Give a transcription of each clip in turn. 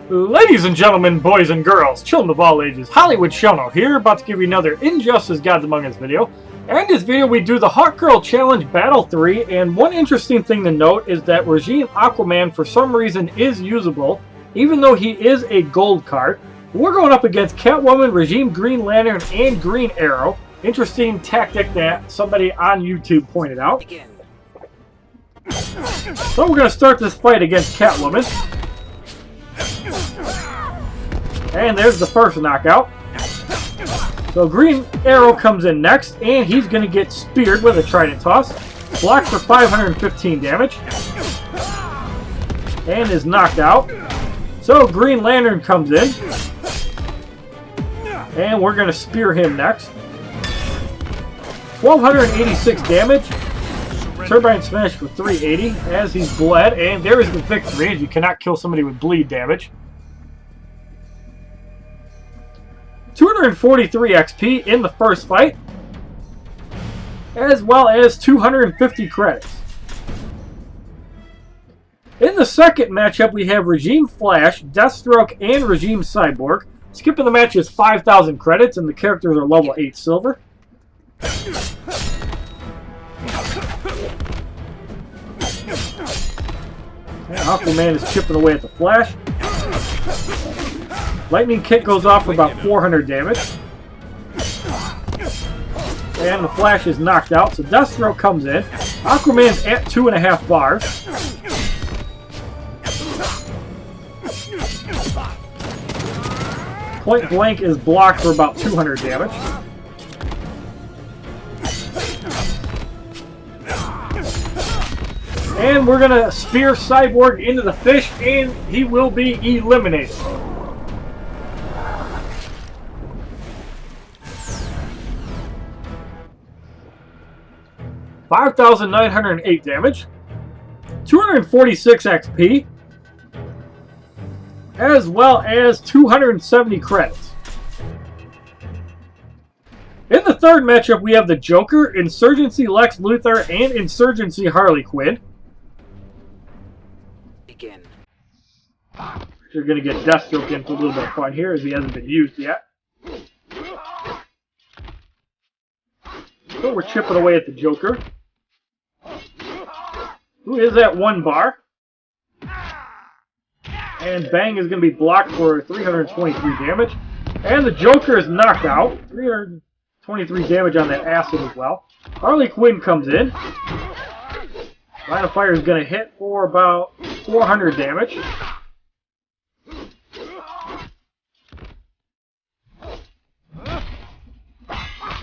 Ladies and gentlemen, boys and girls, children of all ages, HollywoodShono here, about to give you another Injustice Gods Among Us video. And in this video we do the Hawkgirl Challenge Battle 3, and one interesting thing to note is that Regime Aquaman for some reason is usable, even though he is a gold card. We're going up against Catwoman, Regime Green Lantern, and Green Arrow. Interesting tactic that somebody on YouTube pointed out. So we're going to start this fight against Catwoman. And there's the first knockout. So Green Arrow comes in next, and he's going to get speared with a trident toss. Blocked for 515 damage. And is knocked out. So Green Lantern comes in. And we're going to spear him next. 1286 damage. Turbine Smash for 380 as he's bled. And there is the victory, as you cannot kill somebody with bleed damage. 243 XP in the first fight, as well as 250 credits. In the second matchup, we have Regime Flash, Deathstroke, and Regime Cyborg. Skipping the match is 5,000 credits, and the characters are level 8 silver. And Aquaman is chipping away at the Flash. Lightning kick goes off for about 400 damage. And the Flash is knocked out, so Deathstroke comes in. Aquaman's at 2.5 bars. Point Blank is blocked for about 200 damage. And we're going to spear Cyborg into the fish, and he will be eliminated. $5,908 damage, 246 XP, as well as 270 credits. In the third matchup, we have the Joker, Insurgency Lex Luthor, and Insurgency Harley Quinn. Begin. You're going to get Deathstroke in for a little bit of fun here, as he hasn't been used yet. So we're chipping away at the Joker, who is at 1 bar. And Bang is going to be blocked for 323 damage. And the Joker is knocked out. 323 damage on that acid as well. Harley Quinn comes in. Line of Fire is going to hit for about 400 damage.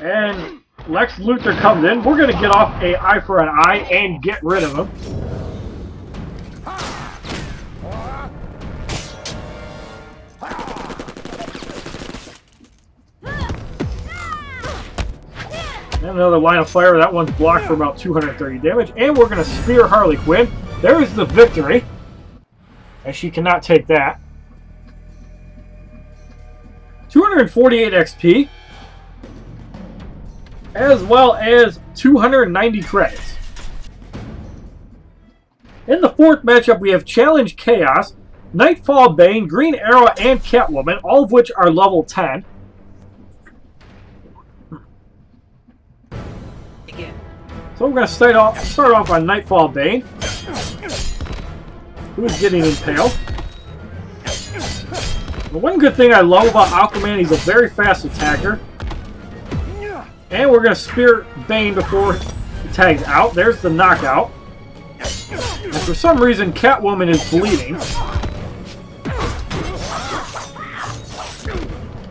And Lex Luthor comes in. We're going to get off a eye for an eye and get rid of him. And another line of fire. That one's blocked for about 230 damage. And we're going to spear Harley Quinn. There is the victory, as she cannot take that. 248 XP. As well as 290 credits. In the fourth matchup, we have Challenge Chaos, Nightfall Bane, Green Arrow, and Catwoman, all of which are level 10. Begin. So we're going to start off on Nightfall Bane, who is getting impaled. The one good thing I love about Aquaman, he's a very fast attacker. And we're going to spear Bane before he tags out. There's the knockout. And for some reason, Catwoman is bleeding.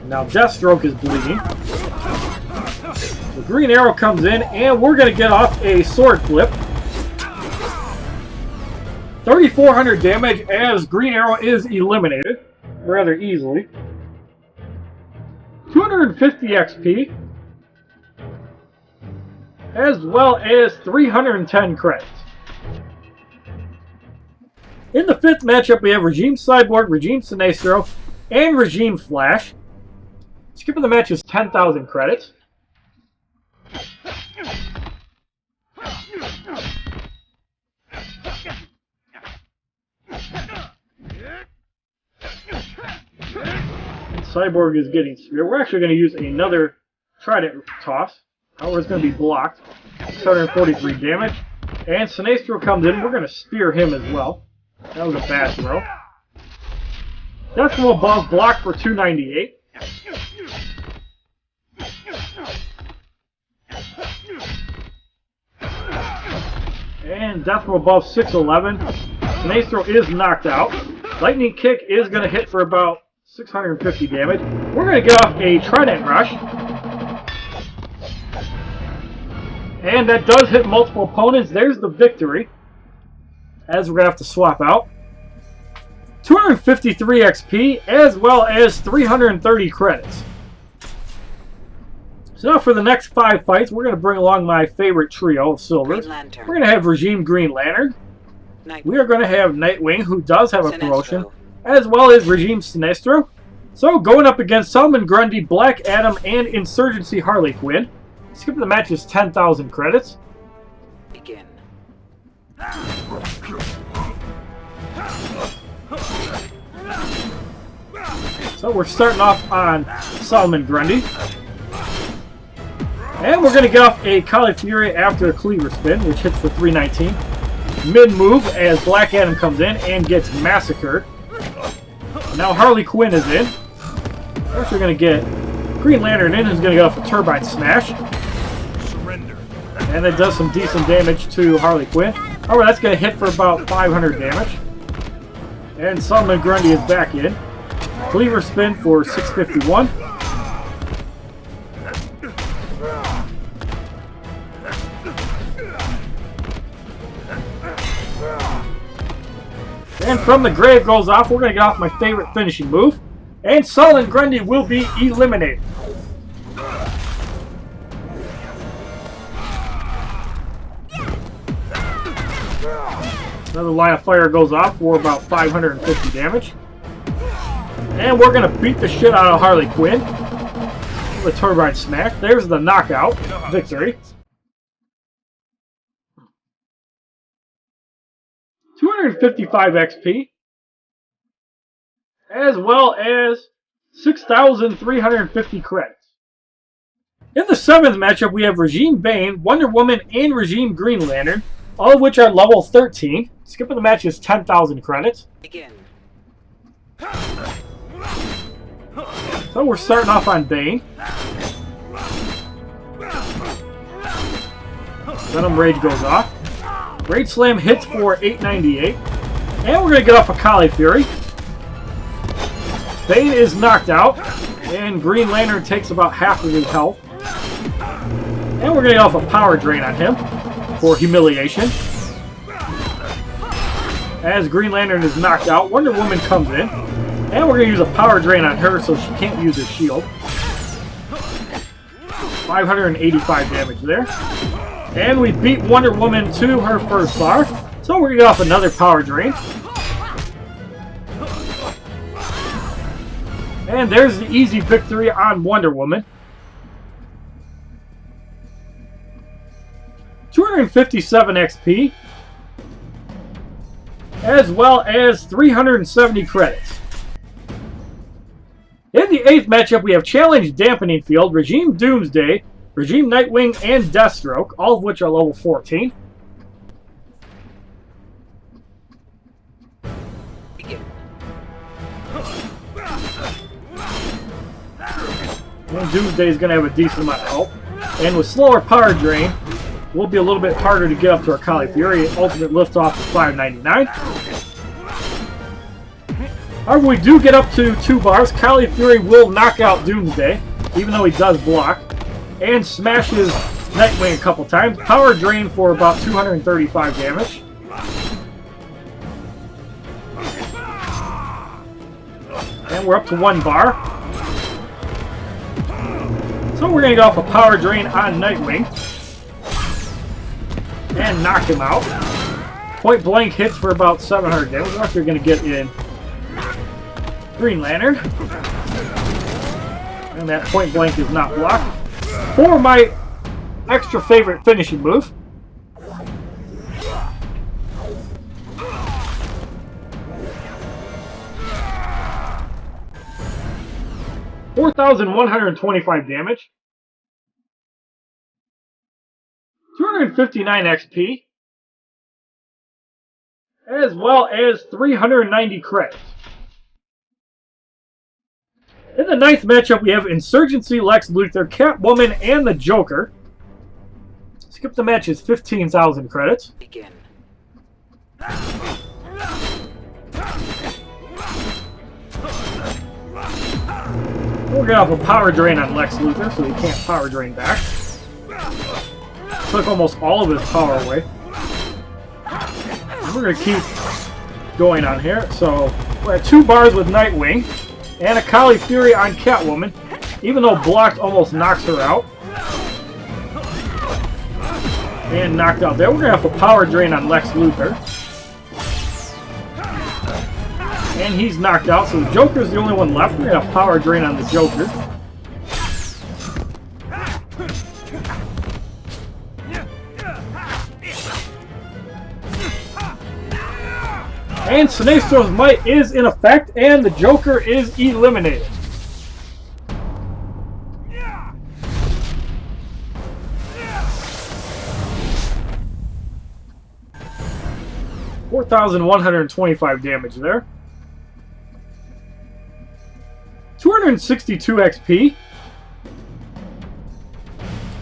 Now Deathstroke is bleeding. The Green Arrow comes in, and we're going to get off a sword flip. 3,400 damage as Green Arrow is eliminated rather easily. 250 XP. As well as 310 credits. In the fifth matchup, we have Regime Cyborg, Regime Sinestro, and Regime Flash. Skipping the match is 10,000 credits. Cyborg is getting speared. We're actually going to use another trident toss. However, it's going to be blocked. 643 damage. And Sinestro comes in. We're going to spear him as well. That was a bad throw. Death from above, blocked for 298. And death from above, 611. Sinestro is knocked out. Lightning kick is going to hit for about 650 damage. We're going to get off a trident rush. And that does hit multiple opponents. There's the victory. As we're going to have to swap out. 253 XP as well as 330 credits. So now for the next 5 fights, we're going to bring along my favorite trio of silvers. We're going to have Regime Green Lantern. We are going to have Nightwing, who does have a promotion, as well as Regime Sinestro. So going up against Solomon Grundy, Black Adam, and Insurgency Harley Quinn. Skipping the match is 10,000 credits. Begin. So we're starting off on Solomon Grundy. And we're going to get off a Kali Fury after a Cleaver Spin, which hits for 319. Mid-move as Black Adam comes in and gets massacred. Now Harley Quinn is in. First we're going to get Green Lantern in, who's going to get off a Turbine Smash. Surrender. And it does some decent damage to Harley Quinn. However, that's going to hit for about 500 damage. And Solomon Grundy is back in. Cleaver Spin for 651. And from the grave goes off. We're going to get off my favorite finishing move. And Solomon Grundy will be eliminated. Another line of fire goes off for about 550 damage. And we're going to beat the shit out of Harley Quinn with Turbine Smash. There's the knockout victory. 255 XP. As well as 6,350 credits. In the 7th matchup, we have Regime Bane, Wonder Woman, and Regime Green Lantern, all of which are level 13. Skipping the match is 10,000 credits. Begin. So we're starting off on Bane. Venom Rage goes off. Rage Slam hits for 898. And we're going to get off a Kali Fury. Bane is knocked out. And Green Lantern takes about half of his health. And we're going to get off a Power Drain on him for humiliation. As Green Lantern is knocked out, Wonder Woman comes in. And we're going to use a Power Drain on her so she can't use her shield. 585 damage there. And we beat Wonder Woman to her first bar. So we're going to get off another Power Drain. And there's the easy victory on Wonder Woman. 257 XP. As well as 370 credits. In the 8th matchup, we have Challenge Dampening Field, Regime Doomsday, Regime Nightwing, and Deathstroke, all of which are level 14. Begin. And Doomsday is going to have a decent amount of help. And with slower Power Drain, it will be a little bit harder to get up to our Kali Fury. Ultimate Liftoff is 599. However, we do get up to 2 bars. Kali Fury will knock out Doomsday, even though he does block. And smashes Nightwing a couple times. Power Drain for about 235 damage. And we're up to 1 bar. So we're going to get off a Power Drain on Nightwing. And knock him out. Point Blank hits for about 700 damage. We're actually going to get in Green Lantern. And that Point Blank is not blocked. For my extra favorite finishing move. 4,125 damage. 259 XP. As well as 390 credits. In the 9th matchup, we have Insurgency, Lex Luthor, Catwoman, and the Joker. Skip the match is 15,000 credits. Begin. We'll get off a power drain on Lex Luthor, so he can't power drain back. Took almost all of his power away. And we're going to keep going on here. So we're at 2 bars with Nightwing and a Kali Fury on Catwoman. Even though blocked almost knocks her out. And knocked out there. We're going to have a power drain on Lex Luthor. And he's knocked out, so the Joker's the only one left. We're going to have power drain on the Joker. And Sinestro's might is in effect, and the Joker is eliminated. $4,125 damage there. 262 XP.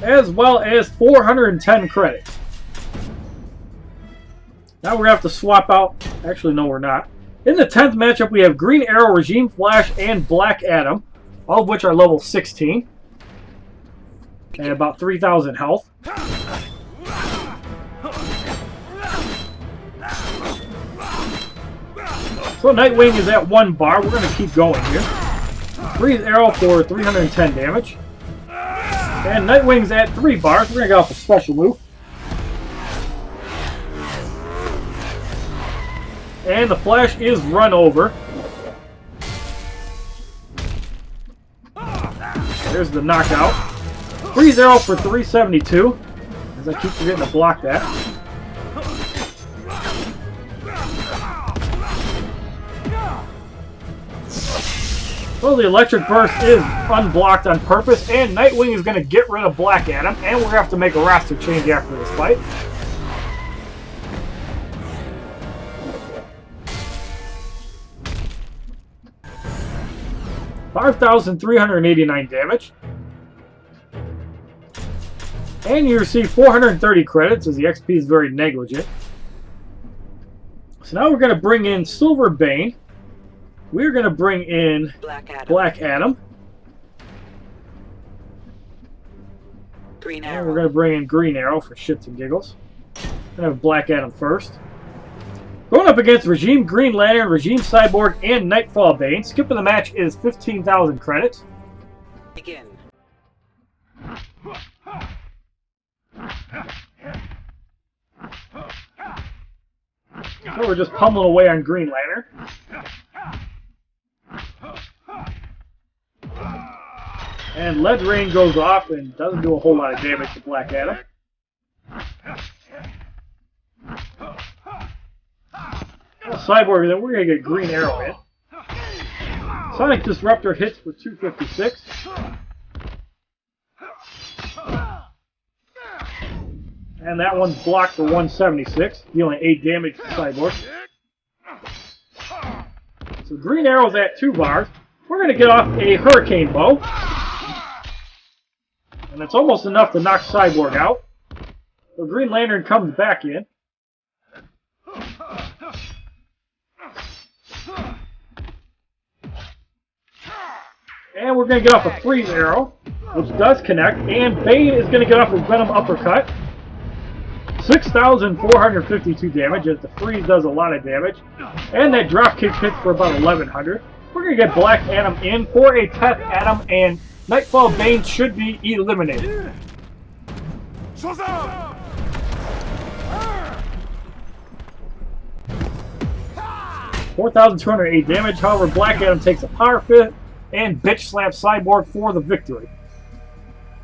As well as 410 credits. Now we're going to have to swap out. Actually, no, we're not. In the 10th matchup, we have Green Arrow, Regime Flash, and Black Adam. All of which are level 16. And about 3,000 health. So Nightwing is at 1 bar. We're going to keep going here. Freeze Arrow for 310 damage. And Nightwing's at 3 bars. We're going to go off a special move. And the Flash is run over. There's the knockout. Freeze Arrow for 372. As I keep forgetting to block that. Well, the Electric Burst is unblocked on purpose, and Nightwing is going to get rid of Black Adam, and we're going to have to make a roster change after this fight. $5,389 damage. And you receive 430 credits, as the XP is very negligent. So now we're going to bring in Silver Bane. We're going to bring in Black Adam. Green Arrow. And we're going to bring in Green Arrow for shits and giggles. We're going to have Black Adam first. Going up against Regime Green Lantern, Regime Cyborg, and Nightfall Bane. Skipping the match is 15,000 credits. Begin. So we're just pummeling away on Green Lantern. And Lead Rain goes off and doesn't do a whole lot of damage to Black Adam. Well, Cyborg, then we're going to get Green Arrow in. Sonic Disruptor hits for 256. And that one's blocked for 176, dealing 8 damage to Cyborg. So Green Arrow's at 2 bars. We're going to get off a Hurricane Bow. And it's almost enough to knock Cyborg out. So Green Lantern comes back in. And we're going to get off a Freeze Arrow, which does connect. And Bane is going to get off a Venom Uppercut. 6,452 damage, as the Freeze does a lot of damage. And that Dropkick hits for about 1,100. We're going to get Black Adam in for a Test Adam, and Nightfall Bane should be eliminated. 4,208 damage. However, Black Adam takes a Power Fit and Bitch Slap Cyborg for the victory.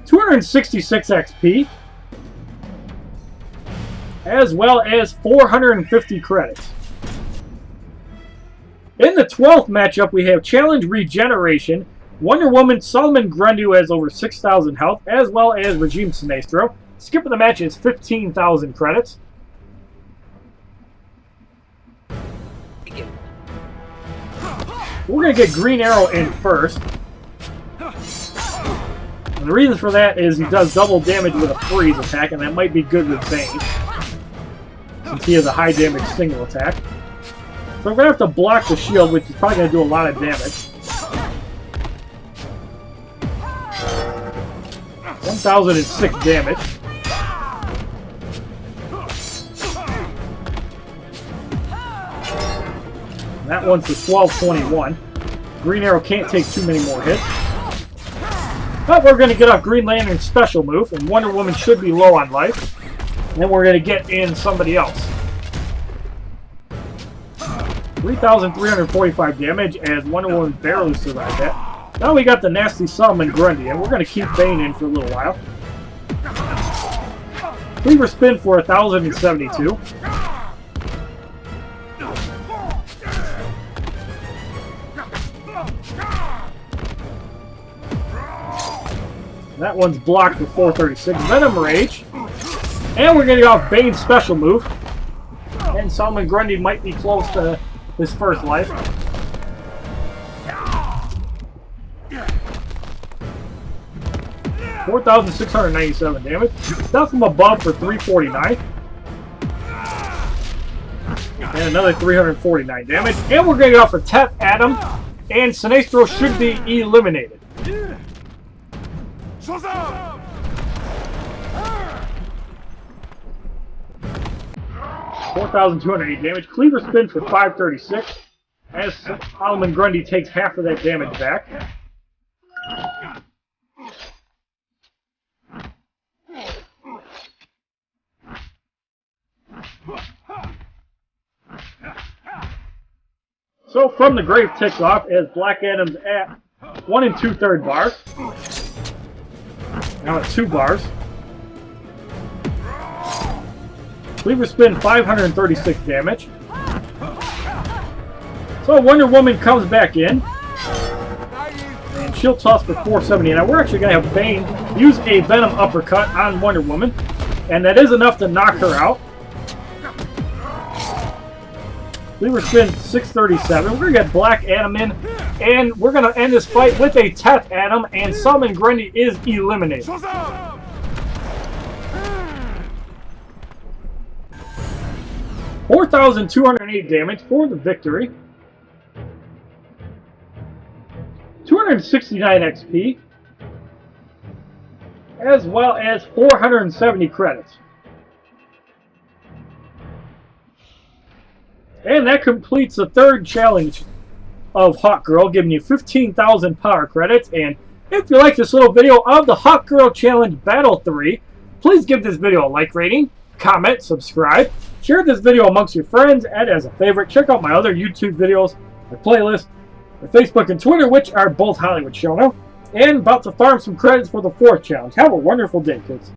266 XP. As well as 450 credits. In the 12th matchup, we have Challenge Regeneration, Wonder Woman, Solomon Grundy, who has over 6,000 health, as well as Regime Sinestro. Skip of the match is 15,000 credits. Begin. We're going to get Green Arrow in first. And the reason for that is he does double damage with a freeze attack, and that might be good with Bane, since he has a high damage single attack. So we're going to have to block the shield, which is probably going to do a lot of damage. 1,006 damage. And that one's for 1,221. Green Arrow can't take too many more hits. But we're going to get off Green Lantern's special move, and Wonder Woman should be low on life. And then we're going to get in somebody else. 3,345 damage, as Wonder Woman barely survived that. Now we got the nasty Solomon Grundy, and we're going to keep Bane in for a little while. Cleaver spin for 1,072. That one's blocked for 436. Venom Rage. And we're going to go off Bane's special move. And Solomon Grundy might be close to his first life. $4,697 damage. Stuff from above for 349. And another 349 damage. And we're going to go for Tep Adam. And Sinestro should be eliminated. 4,208 damage. Cleaver spin for 536. As Solomon Grundy takes half of that damage back. So from the grave ticks off as Black Adam's at 1 2/3 bars. Now at 2 bars. Cleaver spin 536 damage. So Wonder Woman comes back in. And she'll toss for 470. Now we're actually going to have Bane use a Venom uppercut on Wonder Woman. And that is enough to knock her out. Cleaver spin 637. We're going to get Black Adam in. And we're going to end this fight with a Tep Adam. And Solomon Grundy is eliminated. 4,208 damage for the victory. 269 XP. As well as 470 credits. And that completes the 3rd challenge of Hawkgirl, giving you 15,000 power credits. And if you like this little video of the Hawkgirl Challenge Battle 3, please give this video a like rating, comment, subscribe, share this video amongst your friends, and as a favorite, check out my other YouTube videos, my playlist, my Facebook and Twitter, which are both HollywoodShono, and about to farm some credits for the 4th challenge. Have a wonderful day, kids.